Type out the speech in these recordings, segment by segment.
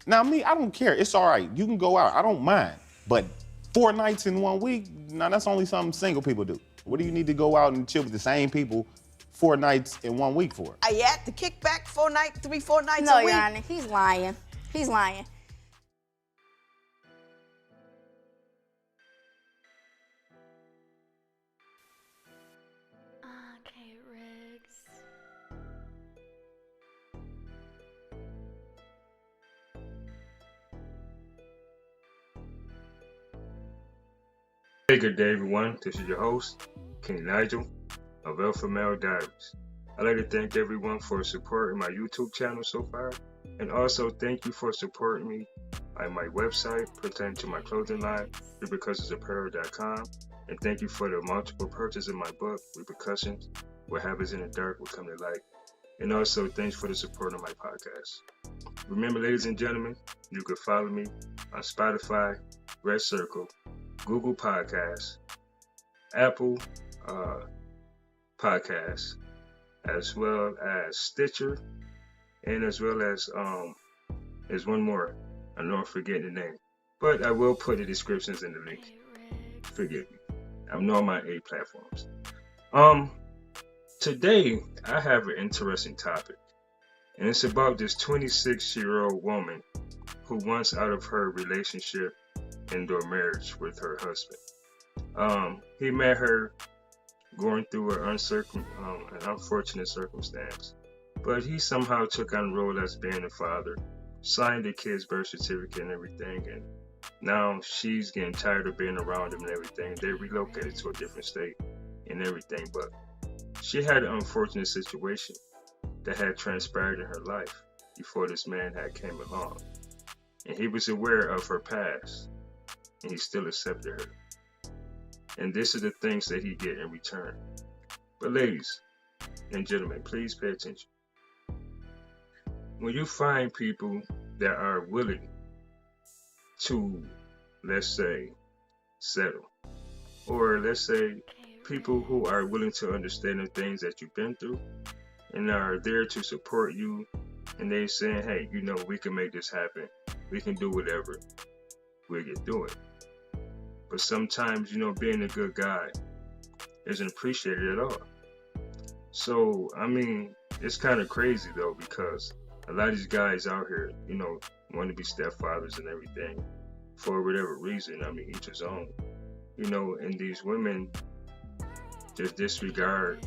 Now, me, I don't care. It's all right. You can go out. I don't mind. But 4 nights in 1 week, now that's only something single people do. What do you need to go out and chill with the same people 4 nights in 1 week for? Are you at the kickback 4 nights a week? No, Your Honor, he's lying. He's lying. Okay, Riggs. Hey, good day, everyone. This is your host, King Nigel of Alpha Male Diaries. I'd like to thank everyone for supporting my YouTube channel so far, and also thank you for supporting me on my website pertaining to my clothing line, repercussionsapparel.com, and thank you for the multiple purchases of my book, Repercussions: What Happens in the Dark Will Come to Light, and also thanks for the support on my podcast. Remember, ladies and gentlemen, you can follow me on Spotify, Red Circle, Google Podcasts, Apple Podcasts, as well as Stitcher, and as well as there's one more. I know I'm forgetting the name, but I will put the descriptions in the link. Forgive me. I'm on my 8 platforms. Today I have an interesting topic, and it's about this 26-year-old woman who wants out of her relationship into a marriage with her husband. He met her going through an unfortunate circumstance, but he somehow took on the role as being a father, signed the kid's birth certificate and everything, and now she's getting tired of being around him and everything. They relocated to a different state and everything, but she had an unfortunate situation that had transpired in her life before this man had came along, and he was aware of her past, and he still accepted her. And this is the things that he get in return. But ladies and gentlemen, please pay attention. When you find people that are willing to, let's say, settle, or let's say people who are willing to understand the things that you've been through and are there to support you, and they saying, hey, you know, we can make this happen, we can do whatever, we'll get through it. But sometimes, you know, being a good guy isn't appreciated at all. So, I mean, it's kind of crazy though, because a lot of these guys out here, you know, want to be stepfathers and everything for whatever reason. I mean, each his own. You know, and these women just disregard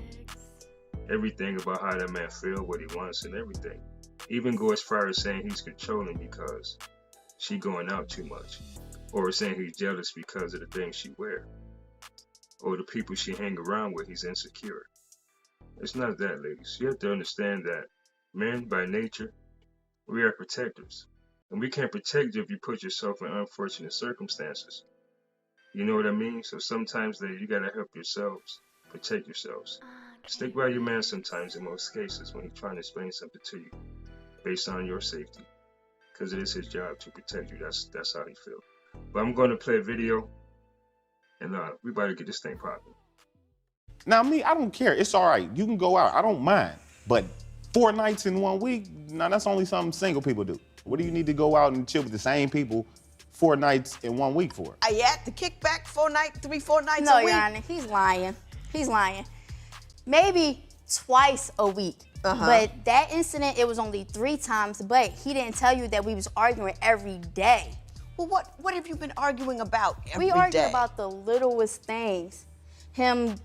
everything about how that man feel, what he wants and everything. Even go as far as saying he's controlling because she going out too much. Or saying he's jealous because of the things she wear, or the people she hang around with, he's insecure. It's not that, ladies. You have to understand that men, by nature, we are protectors. And we can't protect you if you put yourself in unfortunate circumstances. You know what I mean? So sometimes, ladies, you gotta help yourselves, protect yourselves. Stick by your man sometimes in most cases when he's trying to explain something to you based on your safety. Because it is his job to protect you. That's how he feels. But I'm going to play a video, and we about to get this thing popping. Now, me, I don't care. It's all right. You can go out. I don't mind. But 4 nights in 1 week, now that's only something single people do. What do you need to go out and chill with the same people 4 nights in 1 week for? Are you at the kickback 4 nights a week? No, Your Honor, he's lying. He's lying. Maybe twice a week. But that incident, it was only 3 times, but he didn't tell you that we was arguing every day. Well, what have you been arguing about every day? We argue about the littlest things. Him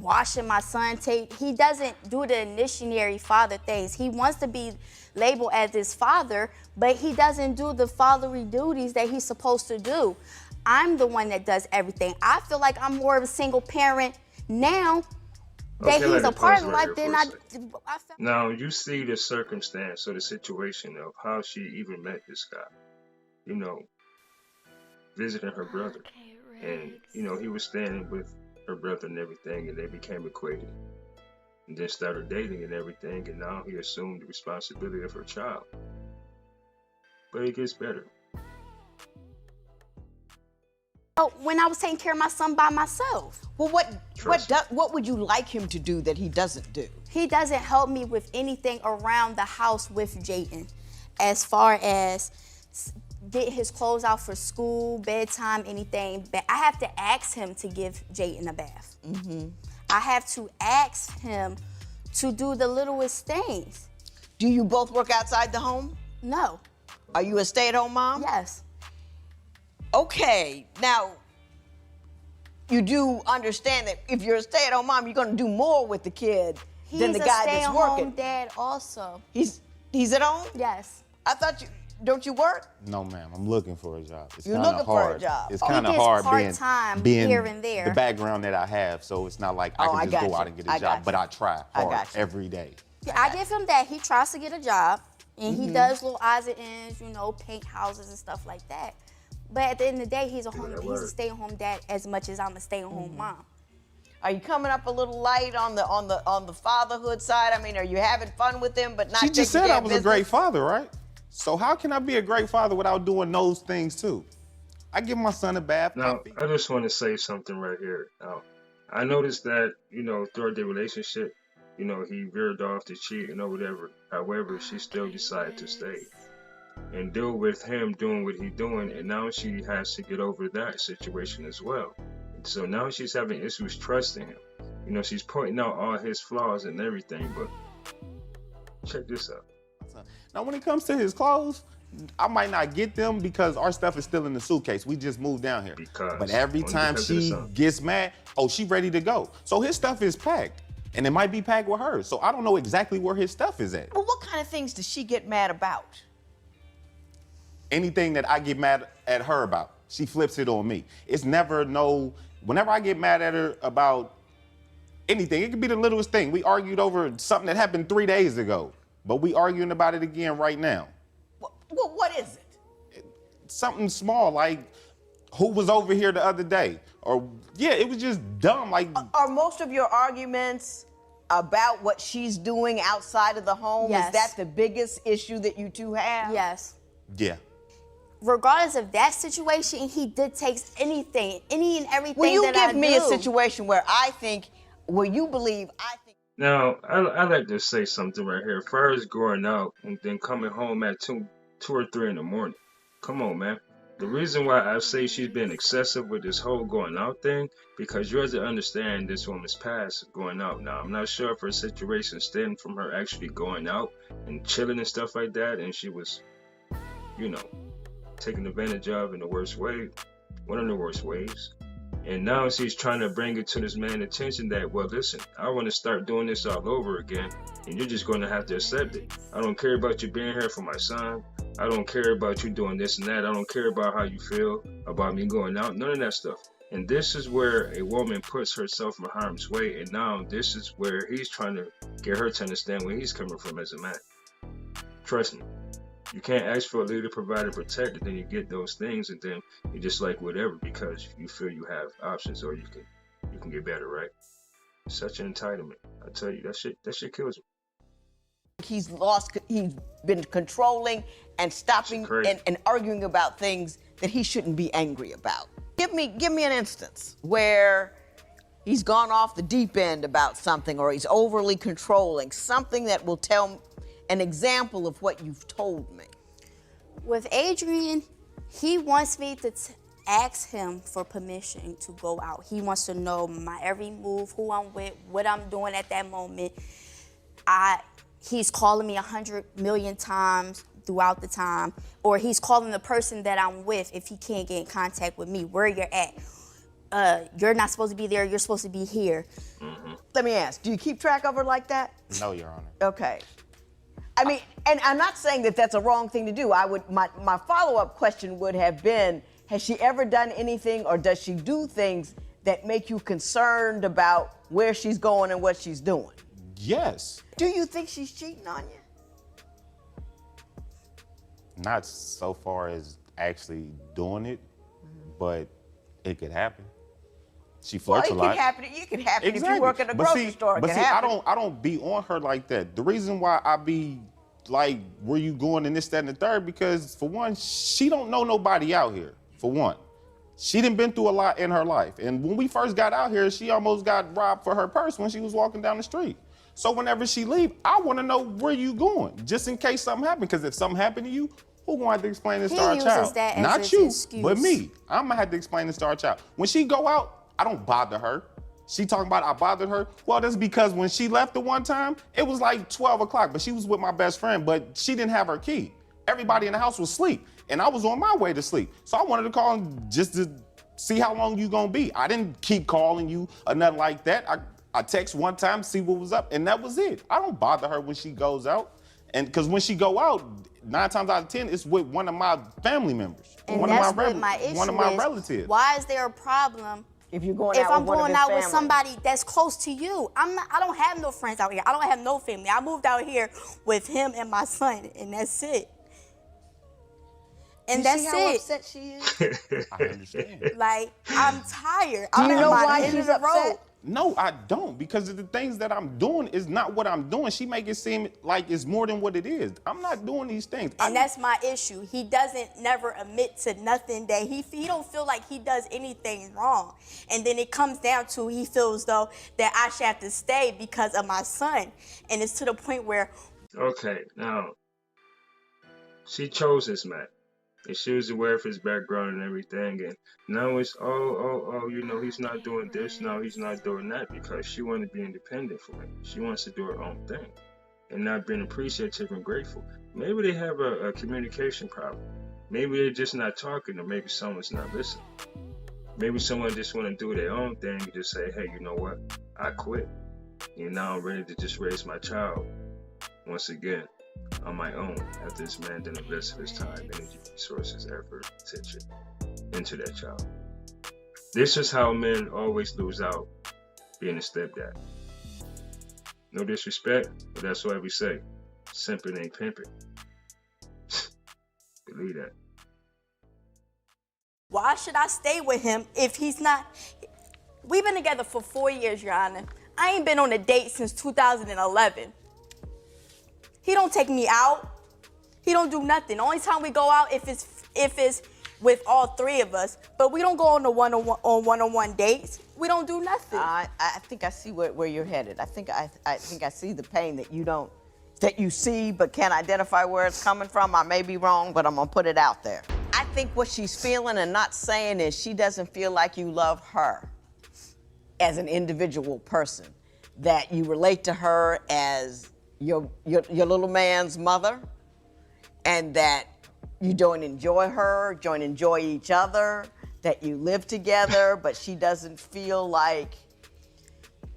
washing my son tape. He doesn't do the initiatory father things. He wants to be labeled as his father, but he doesn't do the fatherly duties that he's supposed to do. I'm the one that does everything. I feel like I'm more of a single parent now that he's a part of life than I felt. Now, you see the circumstance or the situation of how she even met this guy. You know, visiting her brother, and you know, he was standing with her brother and everything, and they became acquainted and then started dating and everything, and now he assumed the responsibility of her child. But it gets better. When I was taking care of my son by myself. Well, what would you like him to do that he doesn't do? He doesn't help me with anything around the house with Jayden, as far as get his clothes out for school, bedtime, anything. But I have to ask him to give Jayden a bath. I have to ask him to do the littlest things. Do you both work outside the home? No. Are you a stay-at-home mom? Yes. Okay, now, you do understand that if you're a stay-at-home mom, you're gonna do more with the kid than the guy that's He's a working. stay-at-home dad also. He's at home? Yes. I thought don't you work? No, ma'am. I'm looking for a job. It's You're kinda looking for a hard. job. It's Oh, he kind of gets hard part-time being here and there. the background that I have. So it's not like I Oh, can I just got go you. out and get a I got job. But you. I try I hard got you. every day. Yeah, I give him that. He tries to get a job, and he does little odds and ends, paint houses and stuff like that. But at the end of the day, he's a stay-at-home dad as much as I'm a stay-at-home mom. Are you coming up a little light on the fatherhood side? I mean, are you having fun with him, but not She just taking said care I of was a business? great father, right? So how can I be a great father without doing those things too? I give my son a bath. Now, I just want to say something right here. Now, I noticed that, throughout their relationship, he veered off to cheating or whatever. However, she still decided to stay and deal with him doing what he's doing. And now she has to get over that situation as well. So now she's having issues trusting him. She's pointing out all his flaws and everything, but check this out. Now, when it comes to his clothes, I might not get them because our stuff is still in the suitcase. We just moved down here. But every Only time because of the she son. gets mad, she ready to go. So his stuff is packed. And it might be packed with hers. So I don't know exactly where his stuff is at. Well, what kind of things does she get mad about? Anything that I get mad at her about, she flips it on me. It's never whenever I get mad at her about anything, it could be the littlest thing. We argued over something that happened 3 days ago, but we arguing about it again right now. What is it? Something small, like who was over here the other day? Or, it was just dumb. Like, Are most of your arguments about what she's doing outside of the home? Yes. Is that the biggest issue that you two have? Yes. yeah. Regardless of that situation, he dictates anything, any and everything Will you that I give me a do. situation where you believe I think. Now, I like to say something right here. As far as going out and then coming home at 2 or 3 in the morning. Come on, man. The reason why I say she's been excessive with this whole going out thing, because you have to understand this woman's past going out. Now, I'm not sure if her situation stemmed from her actually going out and chilling and stuff like that, and she was, taken advantage of in the worst way, one of the worst ways. And now she's trying to bring it to this man's attention that, well, listen, I want to start doing this all over again, and you're just going to have to accept it. I don't care about you being here for my son. I don't care about you doing this and that. I don't care about how you feel about me going out. None of that stuff. And this is where a woman puts herself in harm's way. And now this is where he's trying to get her to understand where he's coming from as a man. Trust me. You can't ask for a leader, provider, protector, then you get those things, and then you're just like whatever because you feel you have options or you can get better, right? Such an entitlement. I tell you, that shit kills me. He's been controlling and stopping and arguing about things that he shouldn't be angry about. Give me an instance where he's gone off the deep end about something or he's overly controlling, something that will tell an example of what you've told me. With Adrian, he wants me to ask him for permission to go out. He wants to know my every move, who I'm with, what I'm doing at that moment. He's calling me 100 million times throughout the time, or he's calling the person that I'm with if he can't get in contact with me, where you're at. You're not supposed to be there, you're supposed to be here. Mm-hmm. Let me ask, do you keep track of her like that? No, Your Honor. Okay. I mean, and I'm not saying that that's a wrong thing to do. My follow-up question would have been, has she ever done anything or does she do things that make you concerned about where she's going and what she's doing? Yes. Do you think she's cheating on you? Not so far as actually doing it, but it could happen. She flirts a lot. It could happen Exactly. if you work at a grocery store. It But could see, happen. I don't be on her like that. The reason why I be like, where you going and this, that, and the third, because for one, she don't know nobody out here, for one. She done been through a lot in her life. And when we first got out here, she almost got robbed for her purse when she was walking down the street. So whenever she leave, I want to know where you going, just in case something happened. Because if something happened to you, Who gonna have to explain this He to our uses child? that as Not his you, excuse. but me. I'm gonna have to explain this to our child. When she go out, I don't bother her. She talking about I bothered her. Well, that's because when she left the one time, it was like 12 o'clock, but she was with my best friend, but she didn't have her key. Everybody in the house was asleep, and I was on my way to sleep. So I wanted to call just to see how long you gonna be. I didn't keep calling you or nothing like that. I text one time, see what was up, and that was it. I don't bother her when she goes out. And because when she go out, 9 times out of 10, it's with one of my family members. And one that's of my what my issue one of my is. relatives. Why is there a problem If you're going if out I'm with one of going his out with family. somebody that's close to you? I don't have no friends out here. I don't have no family. I moved out here with him and my son, and that's it. And You that's see how it. upset she is? I understand. Like, I'm tired. Do I'm you at know my why end of she's the upset? road. No, I don't, because the things that I'm doing is not what I'm doing. She make it seem like it's more than what it is. I'm not doing these things. And that's my issue. He doesn't never admit to nothing that he don't feel like he does anything wrong. And then it comes down to he feels though that I should have to stay because of my son. And it's to the point where Okay, now she chose this man, and she was aware of his background and everything, and now it's you know, he's not doing this, no, he's not doing that, because she wanted to be independent for him. She wants to do her own thing, and not being appreciative and grateful. Maybe they have a communication problem. Maybe they're just not talking, or maybe someone's not listening. Maybe someone just want to do their own thing and just say, hey, you know what, I quit, and now I'm ready to just raise my child once again on my own, after this man didn't invest his time, energy, resources, effort, attention into that child. This is how men always lose out being a stepdad. No disrespect, but that's why we say, simping ain't pimping. Believe that. why should I stay with him if he's not? We've been together for 4 years, Your Honor. I ain't been on a date since 2011. He don't take me out. He don't do nothing. The only time we go out if it's with all three of us, but we don't go on the one-on-one dates. We don't do nothing. I think I see where you're headed. I think I see the pain that you see but can't identify where it's coming from. I may be wrong, but I'm gonna put it out there. I think what she's feeling and not saying is she doesn't feel like you love her as an individual person, that you relate to her as your little man's mother, and that you don't enjoy her, don't enjoy each other, that you live together, but she doesn't feel like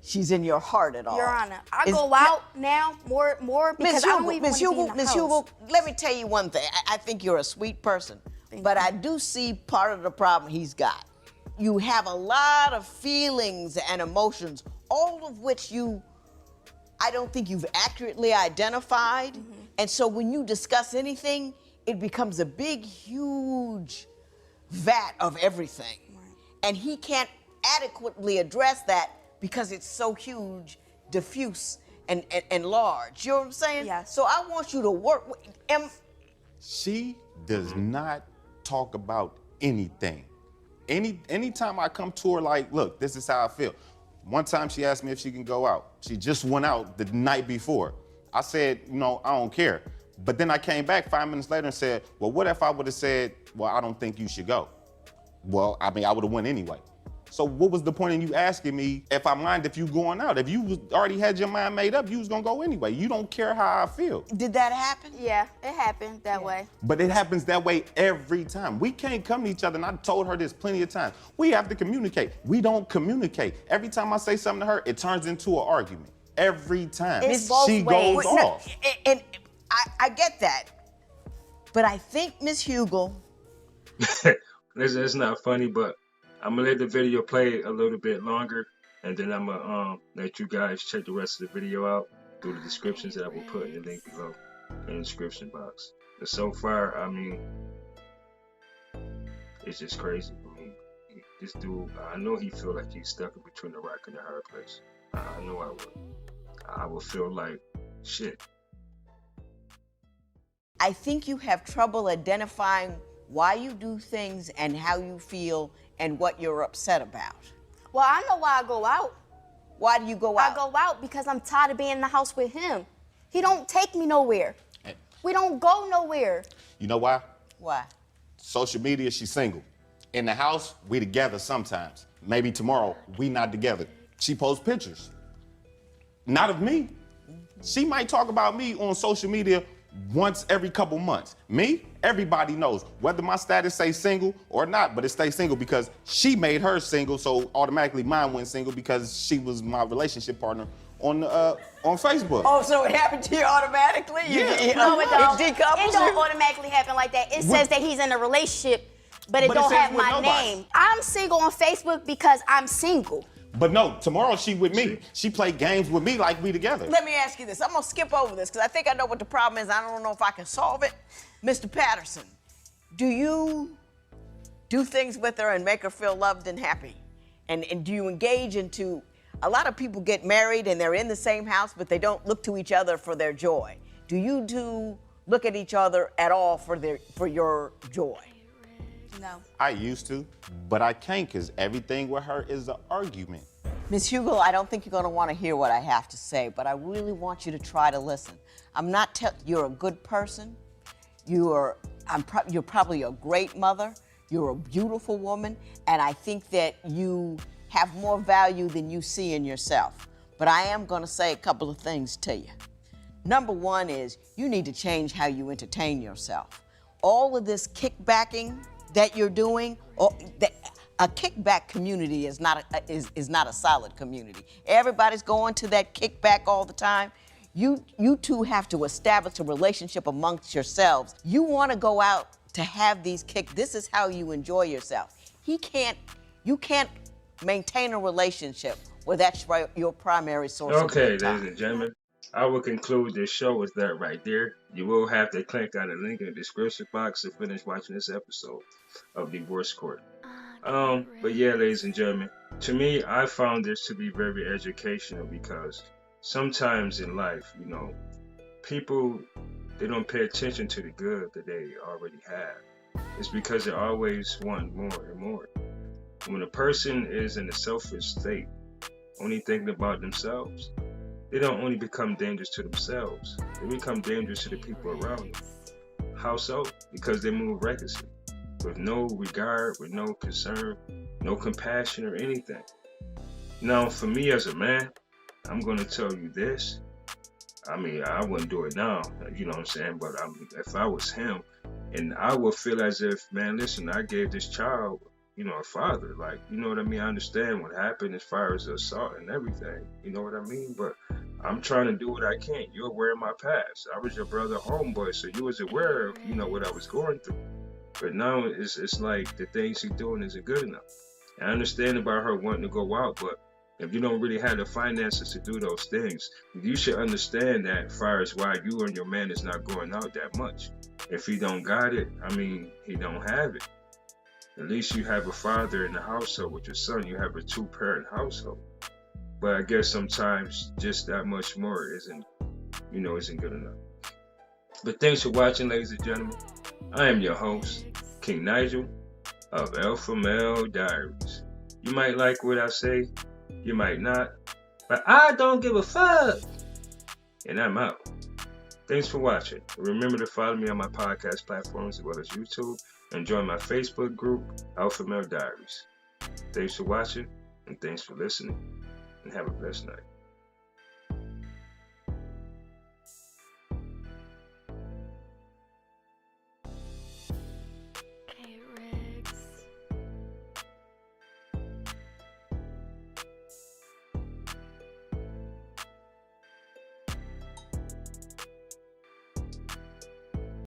she's in your heart at all. Your Honor, I go out now more because I don't even want to be in the Ms. house. Hugo, let me tell you one thing. I think you're a sweet person, but I do see part of the problem he's got. You have a lot of feelings and emotions, all of which I don't think you've accurately identified. Mm-hmm. And so when you discuss anything, it becomes a big, huge vat of everything. Right. And he can't adequately address that because it's so huge, diffuse, and large. You know what I'm saying? Yes. So I want you to work with She does not talk about anything. Anytime I come to her like, look, this is how I feel. One time she asked me if she can go out. She just went out the night before. I said, no, I don't care. But then I came back 5 minutes later and said, well, what if I would have said, well, I don't think you should go? Well, I mean, I would have went anyway. So what was the point in you asking me if I mind if you going out? If you already had your mind made up, you was gonna go anyway. You don't care how I feel. Did that happen? Yeah, it happened that way. But it happens that way every time. We can't come to each other, and I told her this plenty of times. We have to communicate. We don't communicate. Every time I say something to her, it turns into an argument. Every time. It's both she ways. goes off. And I get that. But I think, Ms. Hugo. It's not funny, but I'm gonna let the video play a little bit longer, and then I'm gonna let you guys check the rest of the video out through the descriptions that I will put in the link below in the description box. But so far, I mean, it's just crazy. I mean, this dude, I know he feel like he's stuck in between the rock and the hard place. I know I would. I would feel like shit. I think you have trouble identifying why you do things and how you feel and what you're upset about. Well, I know why I go out. Why do you go out? I go out because I'm tired of being in the house with him. He don't take me nowhere. We don't go nowhere. You know why? Why? Social media, she's single. In the house, we together sometimes. Maybe tomorrow, we not together. She posts pictures. Not of me. She might talk about me on social media once every couple months. Me, everybody knows whether my status say single or not, but it stays single because she made her single, so automatically mine went single because she was my relationship partner on Facebook. Oh, so it happened to you automatically? Yeah. No, it don't. It decouples It don't you? automatically happen like that. It What? says that he's in a relationship, but it But it don't says have with my nobody. name. I'm single on Facebook because I'm single. But no, tomorrow she with me. She play games with me like we together. Let me ask you this. I'm gonna skip over this because I think I know what the problem is. I don't know if I can solve it. Mr. Patterson, do you do things with her and make her feel loved and happy? And do you engage into, a lot of people get married and they're in the same house, but they don't look to each other for their joy. Do you look at each other at all for your joy? No. I used to, but I can't because everything with her is an argument. Ms. Hugo, I don't think you're going to want to hear what I have to say, but I really want you to try to listen. You're a good person. You're probably a great mother. You're a beautiful woman, and I think that you have more value than you see in yourself. But I am going to say a couple of things to you. Number one is you need to change how you entertain yourself. All of this kickbacking that you're doing, a kickback community is not a solid community. Everybody's going to that kickback all the time. You two have to establish a relationship amongst yourselves. You want to go out to have these this is how you enjoy yourself. You can't maintain a relationship where that's your primary source of Okay, good time. ladies and gentlemen, I will conclude this show with that right there. You will have to click on the link in the description box to finish watching this episode of Divorce Court. But yeah, ladies and gentlemen, to me, I found this to be very educational because sometimes in life, people, they don't pay attention to the good that they already have. It's because they always want more and more. When a person is in a selfish state, only thinking about themselves, they don't only become dangerous to themselves, they become dangerous to the people around them. How so? Because they move recklessly, with no regard, with no concern, no compassion or anything. Now, for me as a man, I'm going to tell you this. I mean, I wouldn't do it now, you know what I'm saying? But if I was him, and I would feel as if, man, listen, I gave this child, a father. Like, you know what I mean? I understand what happened as far as the assault and everything. You know what I mean? But I'm trying to do what I can. You're aware of my past. I was your brother homeboy, so you was aware of, what I was going through. But now it's like the things she's doing isn't good enough. I understand about her wanting to go out, but if you don't really have the finances to do those things, you should understand that as far as why you and your man is not going out that much. If he don't got it, he don't have it. At least you have a father in the household with your son. You have a 2-parent household. But I guess sometimes just that much more isn't good enough. But thanks for watching, ladies and gentlemen. I am your host, King Nigel of Alpha Male Diaries. You might like what I say, you might not, but I don't give a fuck. And I'm out. Thanks for watching. Remember to follow me on my podcast platforms as well as YouTube, and join my Facebook group, Alpha Male Diaries. Thanks for watching, and thanks for listening, and have a blessed night.